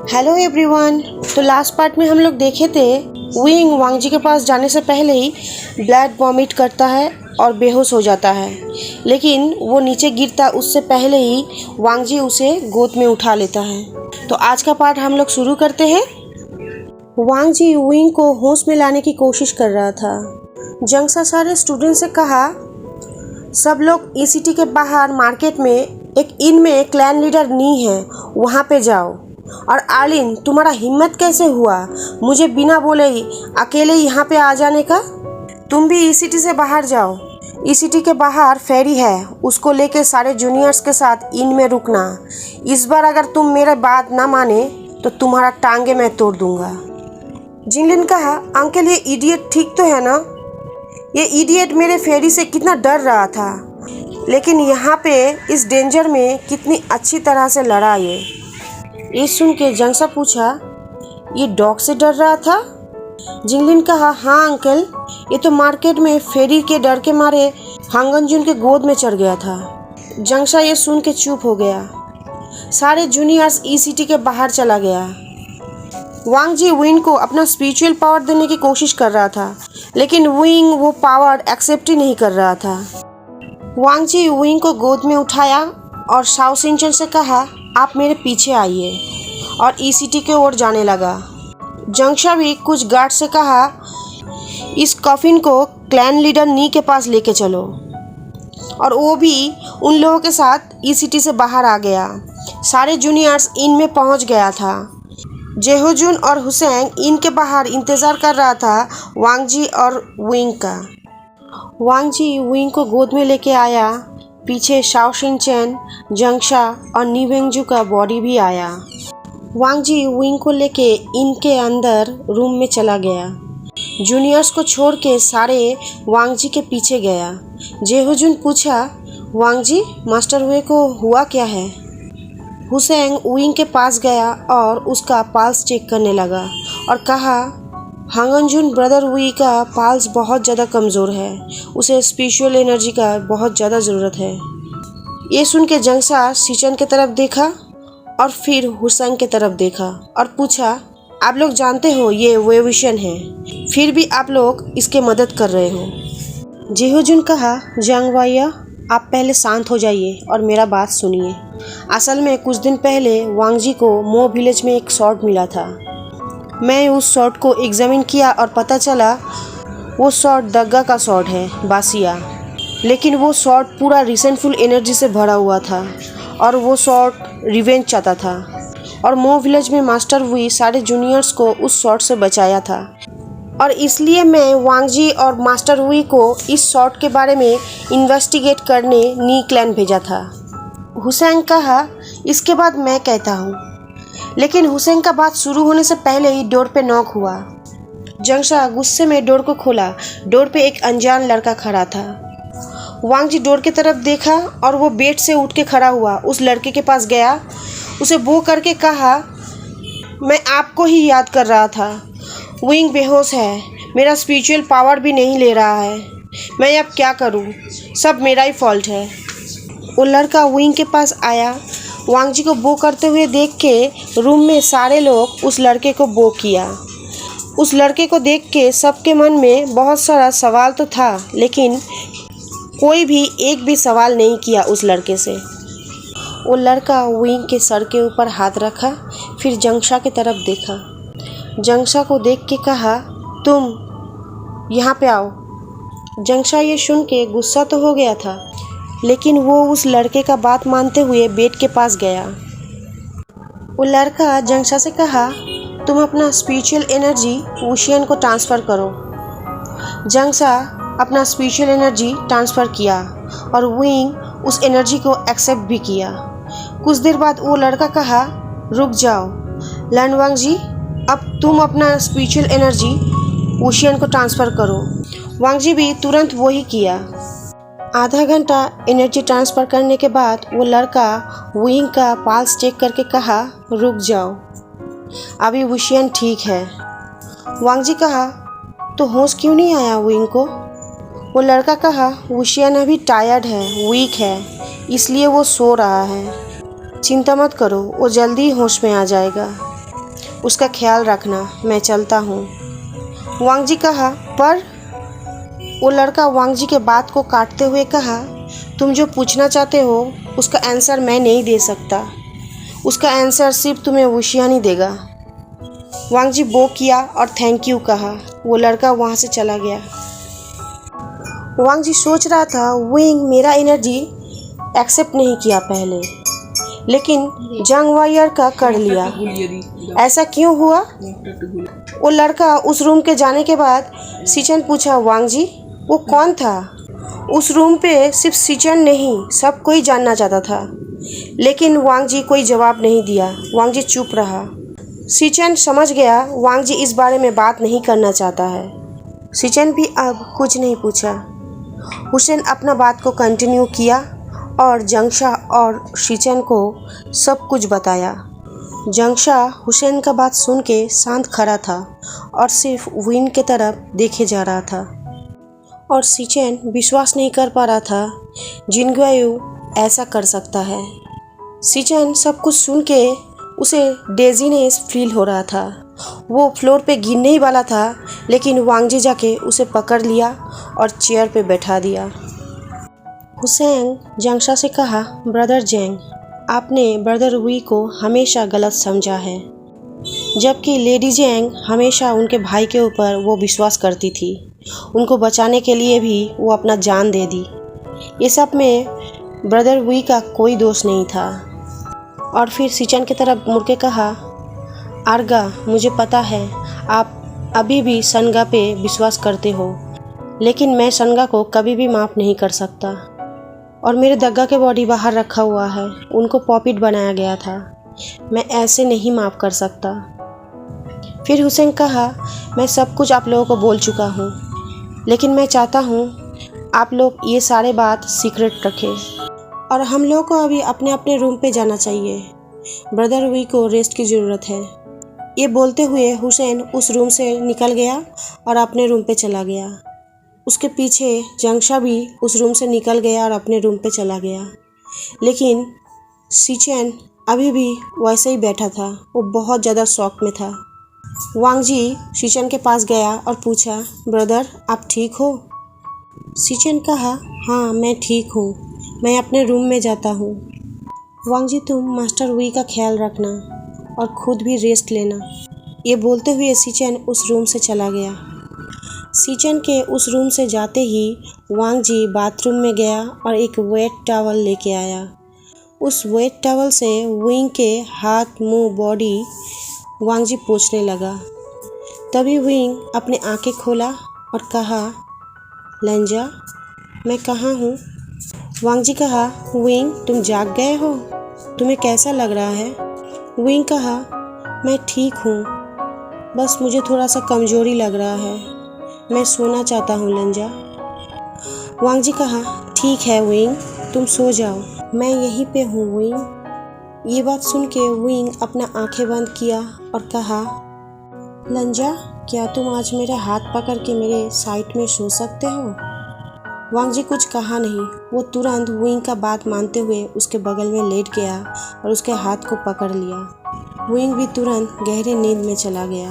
Hello everyone. तो last part में हम लोग देखे थे विंग वांगजी के पास जाने से पहले ही ब्लड वॉमिट करता है और बेहोश हो जाता है, लेकिन वो नीचे गिरता उससे पहले ही वांगजी उसे गोद में उठा लेता है। तो आज का पार्ट हम लोग शुरू करते हैं। वांगजी विंग को होश में लाने की कोशिश कर रहा था। जंगसा सारे स्टूडेंट से कहा, सब लोग ईसीटी के बाहर मार्केट में एक इन में क्लैन लीडर नी है, वहाँ पे जाओ। और आर्लिन, तुम्हारा हिम्मत कैसे हुआ मुझे बिना बोले ही अकेले यहाँ पे आ जाने का? तुम भी ईसीटी से बाहर जाओ। ईसीटी के बाहर फेरी है, उसको लेके सारे जूनियर्स के साथ इन में रुकना। इस बार अगर तुम मेरे बात ना माने तो तुम्हारा टांगे मैं तोड़ दूंगा। जिंगलिन कहा, अंकल ये इडियट ठीक तो है ना? ये इडियट मेरे फेरी से कितना डर रहा था, लेकिन यहाँ पे इस डेंजर में कितनी अच्छी तरह से लड़ा ये सुन के जंगसा पूछा, ये डॉग से डर रहा था? जिंगलिन कहा, हाँ अंकल, ये तो मार्केट में फेरी के डर के मारे हांगनजुन के गोद में चढ़ गया था। जंगसा ये सुन के चुप हो गया। सारे जूनियर्स ईसीटी के बाहर चला गया। वांगजी विंग को अपना स्पिरिचुअल पावर देने की कोशिश कर रहा था, लेकिन विंग वो पावर एक्सेप्ट ही नहीं कर रहा था। वांगजी विंग को गोद में उठाया और शाओ सिंचन से कहा, आप मेरे पीछे आइए, और ईसीटी के ओर जाने लगा। जंगशा भी कुछ गार्ड से कहा, इस कॉफिन को क्लैन लीडर नी के पास लेके चलो, और वो भी उन लोगों के साथ ईसीटी से बाहर आ गया। सारे जूनियर्स इन में पहुंच गया था। जेहोजुन और हुसैन इन के बाहर इंतज़ार कर रहा था वांगजी और विंग का। वांगजी विंग को गोद में लेके आया। पीछे शाओ शिनचैन, जंगशा और नीवेंगजू का बॉडी भी आया। वांगजी विंग को लेके इनके अंदर रूम में चला गया। जूनियर्स को छोड़ के सारे वांगजी के पीछे गया। जेहोजुन पूछा, वांगजी, मास्टर हुए को हुआ क्या है? हुसैन विंग के पास गया और उसका पल्स चेक करने लगा और कहा, हांगनजुन ब्रदर हुई का पल्स बहुत ज़्यादा कमज़ोर है, उसे स्पिरिचुअल एनर्जी का बहुत ज़्यादा ज़रूरत है। ये सुन के जंगसा सिचन की तरफ देखा और फिर हुसैन की तरफ देखा और पूछा, आप लोग जानते हो ये वेविशन है, फिर भी आप लोग इसके मदद कर रहे हो। जेहोजुन कहा, जंग भैया, आप पहले शांत हो जाइए और मेरा बात सुनिए। असल में कुछ दिन पहले वांगजी को मो विलेज में एक शॉर्ट मिला था। मैं उस शॉर्ट को एग्जामिन किया और पता चला वो शॉर्ट दग्गा का शॉर्ट है, बासिया। लेकिन वो शॉर्ट पूरा रिसेंटफुल एनर्जी से भरा हुआ था और वो शॉर्ट रिवेंज चाहता था, और मो विलेज में मास्टर हुई सारे जूनियर्स को उस शॉर्ट से बचाया था, और इसलिए मैं वांगजी और मास्टर हुई को इस शॉर्ट के बारे में इन्वेस्टिगेट करने नी क्लैन भेजा था। हुसैन कहा, इसके बाद मैं कहता हूँ। लेकिन हुसैन का बात शुरू होने से पहले ही डोर पे नॉक हुआ। जंगशा गुस्से में डोर को खोला। डोर पे एक अनजान लड़का खड़ा था। वांगजी डोर की तरफ देखा और वो बेड से उठ के खड़ा हुआ। उस लड़के के पास गया, उसे बो करके कहा, मैं आपको ही याद कर रहा था। विंग बेहोश है, मेरा स्पिरिचुअल पावर भी नहीं ले रहा है, मैं अब क्या करूं? सब मेरा ही फॉल्ट है। वो लड़का विंग के पास आया। वांगजी को बो करते हुए देख के रूम में सारे लोग उस लड़के को बो किया। उस लड़के को देख के सबके मन में बहुत सारा सवाल तो था, लेकिन कोई भी एक भी सवाल नहीं किया उस लड़के से। वो लड़का विंग के सर के ऊपर हाथ रखा, फिर जंगशा की तरफ देखा। जंगशा को देख के कहा, तुम यहाँ पे आओ। जंगशा ये सुन के गुस्सा तो हो गया था, लेकिन वो उस लड़के का बात मानते हुए बेड के पास गया। वो लड़का जंगशा से कहा, तुम अपना स्पिरिचुअल एनर्जी वुशियन को ट्रांसफ़र करो। जंगशा अपना स्पिरिचुअल एनर्जी ट्रांसफ़र किया और विंग उस एनर्जी को एक्सेप्ट भी किया। कुछ देर बाद वो लड़का कहा, रुक जाओ लैंड वांगजी, अब तुम अपना स्पिरिचुअल एनर्जी वुशियन को ट्रांसफ़र करो। वांगजी भी तुरंत वही किया। आधा घंटा एनर्जी ट्रांसफ़र करने के बाद वो लड़का विंग का पल्स चेक करके कहा, रुक जाओ, अभी वुशियन ठीक है। वांगजी कहा, तो होश क्यों नहीं आया विंग को? वो लड़का कहा, वुशियन अभी टायर्ड है, वीक है, इसलिए वो सो रहा है। चिंता मत करो, वो जल्दी होश में आ जाएगा। उसका ख्याल रखना, मैं चलता हूँ। वांग जी कहा, पर वो लड़का वांग जी के बात को काटते हुए कहा, तुम जो पूछना चाहते हो उसका आंसर मैं नहीं दे सकता। उसका आंसर सिर्फ तुम्हें वुशियानी देगा। वांग जी बो किया और थैंक यू कहा। वो लड़का वहाँ से चला गया। वांग जी सोच रहा था, विंग मेरा एनर्जी एक्सेप्ट नहीं किया पहले, लेकिन जंग वायर का कर लिया। ऐसा क्यों हुआ? वो लड़का उस रूम के जाने के बाद सिचन पूछा, वांग जी वो कौन था? उस रूम पे सिर्फ सिचन नहीं, सब कोई जानना चाहता था, लेकिन वांग जी कोई जवाब नहीं दिया। वांग जी चुप रहा। सिचन समझ गया वांग जी इस बारे में बात नहीं करना चाहता है। सिचन भी अब कुछ नहीं पूछा। हुसैन अपना बात को कंटिन्यू किया और जंगशा और सिचन को सब कुछ बताया। जंगशा हुसैन का बात सुन के शांत खड़ा था और सिर्फ विंग की तरफ देखे जा रहा था, और सिचन विश्वास नहीं कर पा रहा था जिनग्वायू ऐसा कर सकता है। सिचन सब कुछ सुन के उसे डेजीनेस फील हो रहा था। वो फ्लोर पे गिरने ही वाला था, लेकिन वांग जी जाके उसे पकड़ लिया और चेयर पे बैठा दिया। हुसैन जंगशा से कहा, ब्रदर जेंग, आपने ब्रदर वी को हमेशा गलत समझा है, जबकि लेडी जेंग हमेशा उनके भाई के ऊपर वो विश्वास करती थी। उनको बचाने के लिए भी वो अपना जान दे दी। ये सब में ब्रदर वी का कोई दोष नहीं था। और फिर सिचन की तरफ मुड़ के कहा, आर्गा, मुझे पता है आप अभी भी सनगा पे विश्वास करते हो, लेकिन मैं सनगा को कभी भी माफ़ नहीं कर सकता। और मेरे दग्गा के बॉडी बाहर रखा हुआ है, उनको पॉपिट बनाया गया था, मैं ऐसे नहीं माफ़ कर सकता। फिर हुसैन कहा, मैं सब कुछ आप लोगों को बोल चुका हूँ, लेकिन मैं चाहता हूँ आप लोग ये सारे बात सीक्रेट रखें, और हम लोगों को अभी अपने अपने रूम पे जाना चाहिए। ब्रदर वी को रेस्ट की ज़रूरत है। ये बोलते हुए हुसैन उस रूम से निकल गया और अपने रूम पे चला गया। उसके पीछे जंगशा भी उस रूम से निकल गया और अपने रूम पे चला गया। लेकिन सिचन अभी भी वैसे ही बैठा था। वो बहुत ज़्यादा शॉक में था। वांग जी सिचन के पास गया और पूछा, ब्रदर आप ठीक हो? सिचन कहा, हाँ मैं ठीक हूँ, मैं अपने रूम में जाता हूँ। वांग जी तुम मास्टर वी का ख्याल रखना और खुद भी रेस्ट लेना। ये बोलते हुए सिचन उस रूम से चला गया। सिचन के उस रूम से जाते ही वांग जी बाथरूम में गया और एक वेट टॉवल लेके आया। उस वेट टॉवल से विंग के हाथ, मुंह, बॉडी वांग जी पोंछने लगा। तभी विंग अपने आंखें खोला और कहा, लंजा मैं कहाँ हूँ? वांग जी कहा, विंग तुम जाग गए हो, तुम्हें कैसा लग रहा है? विंग कहा, मैं ठीक हूँ, बस मुझे थोड़ा सा कमज़ोरी लग रहा है, मैं सोना चाहता हूँ लंजा। वांग जी कहा, ठीक है विंग, तुम सो जाओ, मैं यहीं पे हूँ विंग। ये बात सुन के विंग अपना आंखें बंद किया और कहा, लंजा क्या तुम आज मेरे हाथ पकड़ के मेरे साइड में सो सकते हो? वांग जी कुछ कहा नहीं। वो तुरंत विंग का बात मानते हुए उसके बगल में लेट गया और उसके हाथ को पकड़ लिया। विंग भी तुरंत गहरी नींद में चला गया।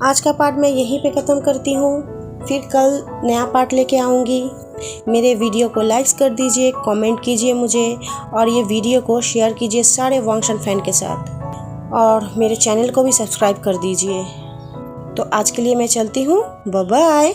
आज का पार्ट मैं यहीं पे ख़त्म करती हूँ। फिर कल नया पार्ट लेके आऊँगी। मेरे वीडियो को लाइक्स कर दीजिए, कमेंट कीजिए मुझे, और ये वीडियो को शेयर कीजिए सारे वांगशन फैन के साथ, और मेरे चैनल को भी सब्सक्राइब कर दीजिए। तो आज के लिए मैं चलती हूँ, बाय बाय।